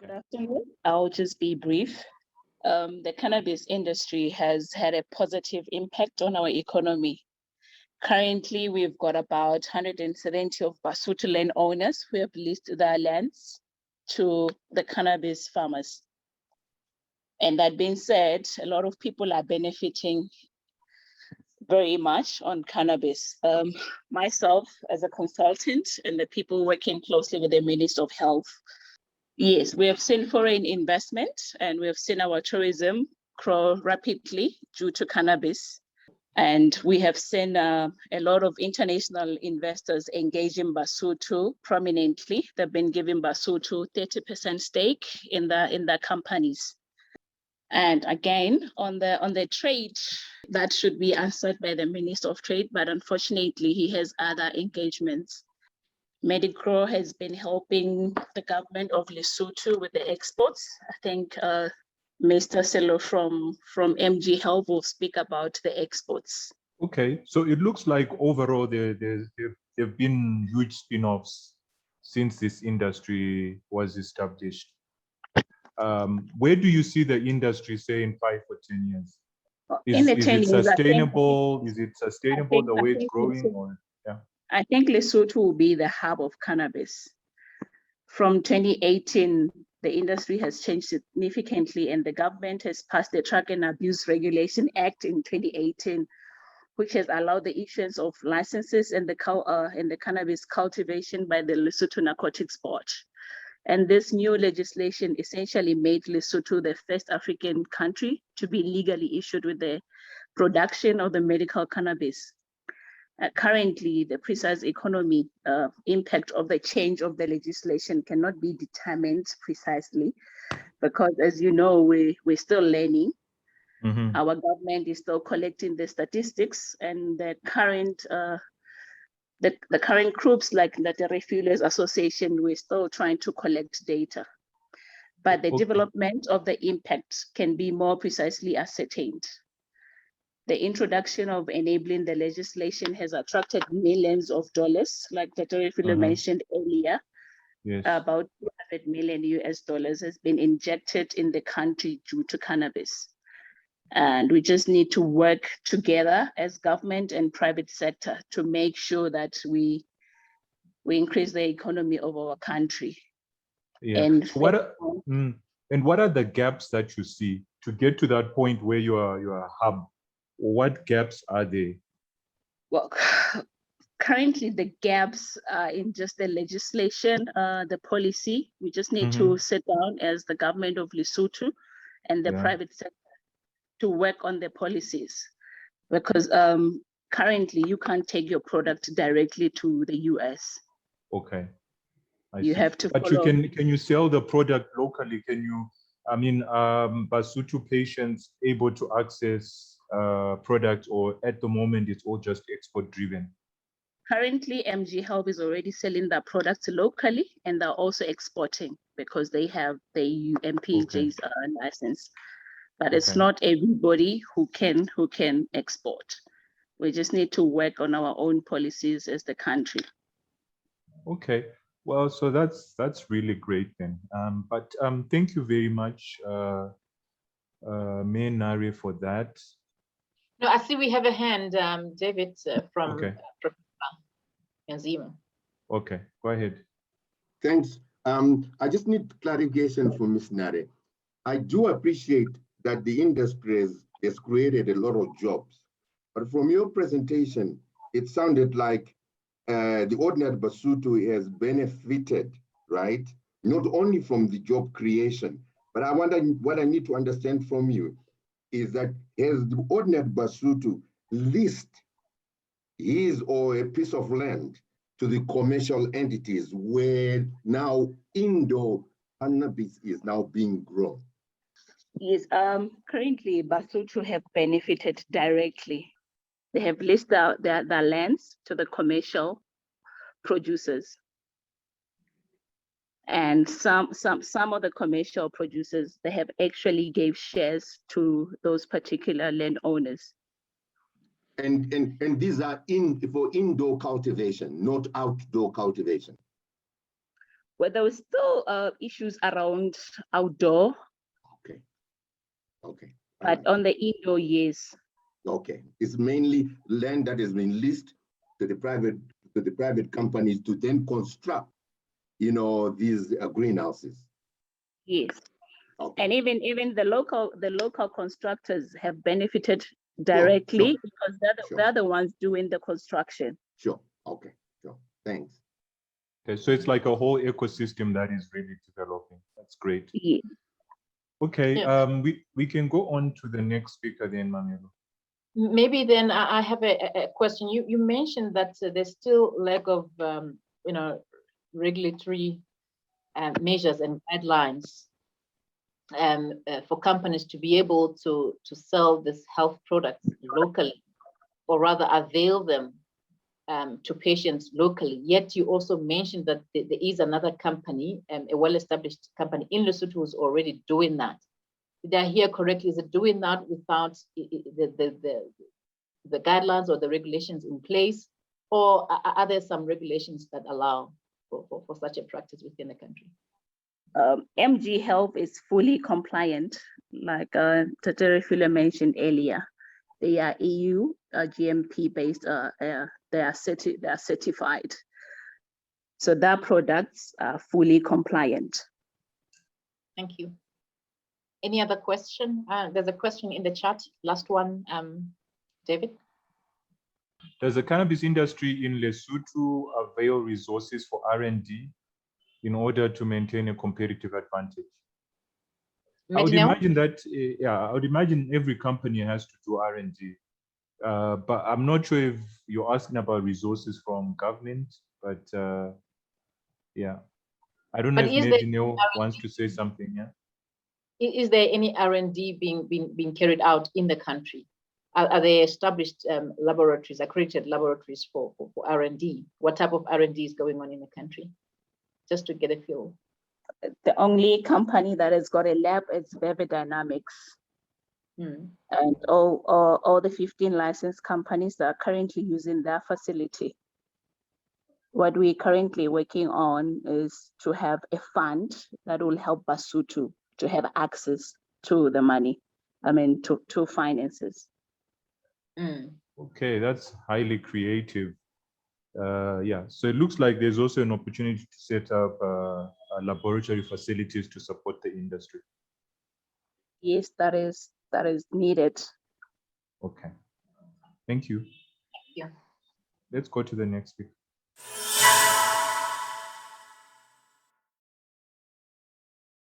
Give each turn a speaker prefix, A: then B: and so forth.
A: Good afternoon. I'll just be brief. The cannabis industry has had a positive impact on our economy. Currently, we've got about 170 of Basotho land owners who have leased their lands to the cannabis farmers. And that being said, a lot of people are benefiting very much on cannabis. Myself as a consultant and the people working closely with the Minister of Health, yes, we have seen foreign investment and we have seen our tourism grow rapidly due to cannabis. And we have seen a lot of international investors engaging Basotho prominently. They've been giving Basotho 30% stake in the companies. And again, on the trade, that should be answered by the Minister of Trade, but unfortunately, he has other engagements. Medicro has been helping the government of Lesotho with the exports. I think Mr. Selo from MG Health will speak about the exports.
B: Okay, so it looks like overall there have been huge spin-offs since this industry was established. Where do you see the industry, say, in 5 or 10 years? Is it sustainable? Is it sustainable the way it's growing? Or yeah,
A: I think Lesotho will be the hub of cannabis. From 2018, the industry has changed significantly, and the government has passed the Drug and Abuse Regulation Act in 2018, which has allowed the issuance of licenses in the cannabis cultivation by the Lesotho Narcotics Board. And this new legislation essentially made Lesotho the first African country to be legally issued with the production of the medical cannabis. Currently, the precise economic impact of the change of the legislation cannot be determined precisely because, as you know, we're still learning. Mm-hmm. Our government is still collecting the statistics, and the current groups like the Refuelers Association, we're still trying to collect data. But the development of the impact can be more precisely ascertained. The introduction of enabling the legislation has attracted millions of dollars, like the Refueler mentioned earlier. Yes. About $200 million US has been injected in the country due to cannabis. And we just need to work together as government and private sector to make sure that we increase the economy of our country.
B: Yeah. And what are the gaps that you see to get to that point where you are a hub? What gaps are there?
A: Well, currently the gaps are in just the legislation, the policy. We just need to sit down as the government of Lesotho and the private sector to work on the policies, because currently you can't take your product directly to the US.
B: Okay.
A: You have to.
B: But follow. Can you sell the product locally? Can you? I mean, Basotho patients able to access products, or at the moment it's all just export driven?
A: Currently, MG Health is already selling their products locally, and they're also exporting because they have the MPJ's license. But it's not everybody who can export. We just need to work on our own policies as the country.
B: Okay, well, so that's really great then. But thank you very much, May Nare, for that.
C: No, I see we have a hand, David, from Professor Nzima.
B: Okay, go ahead.
D: Thanks. I just need clarification from Ms. Nare. I do appreciate that the industry has created a lot of jobs, but from your presentation, it sounded like the ordinary Basotho has benefited, right? Not only from the job creation, but what I need to understand from you is that has the ordinary Basotho leased his or a piece of land to the commercial entities where now indoor cannabis is now being grown?
A: Yes, currently Basotho have benefited directly. They have leased their lands to the commercial producers. And some of the commercial producers, they have actually gave shares to those particular landowners.
D: And these are for indoor cultivation, not outdoor cultivation.
A: Well, there was still issues around outdoor,
D: Okay.
A: but on the indoor, yes.
D: Okay, it's mainly land that has been leased to the private companies to then construct, these greenhouses.
A: Yes.
D: Okay.
A: And even the local constructors have benefited directly
D: Sure.
A: because they're the ones doing the construction.
D: Sure. Okay. Sure. Thanks.
B: Okay, so it's like a whole ecosystem that is really developing. That's great.
A: Yeah.
B: Okay,
C: Yeah.
B: we can go on to the next speaker then, Mamelo.
C: Maybe then I have a question. You mentioned that there's still lack of regulatory measures and guidelines for companies to be able to sell this health products locally, or rather avail them to patients locally. Yet you also mentioned that there is another company, a well-established company in Lesotho, who's already doing that. Did I hear correctly? Is it doing that without the guidelines or the regulations in place, or are there some regulations that allow for such a practice within the country?
A: MG Health is fully compliant, like Taterefile mentioned earlier. They are EU GMP based. They are certified, so their products are fully compliant.
C: Thank you. Any other question? There's a question in the chat. Last one, David.
B: Does the cannabis industry in Lesotho avail resources for R&D in order to maintain a competitive advantage? I would imagine that, I would imagine every company has to do R&D. But I'm not sure if you're asking about resources from government, but yeah. I don't know if Medineo wants to say something, yeah?
C: Is there any R&D being carried out in the country? Are they established laboratories, accredited laboratories for R&D? What type of R&D is going on in the country? Just to get a feel.
A: The only company that has got a lab is Vivid Dynamics. And all the 15 licensed companies that are currently using their facility. What we're currently working on is to have a fund that will help Basotho to have access to the money, to finances.
B: Okay, that's highly creative. Yeah, so it looks like there's also an opportunity to set up laboratory facilities to support the industry.
A: Yes, that is needed.
B: Okay, thank you.
C: Yeah.
B: Let's go to the next speaker.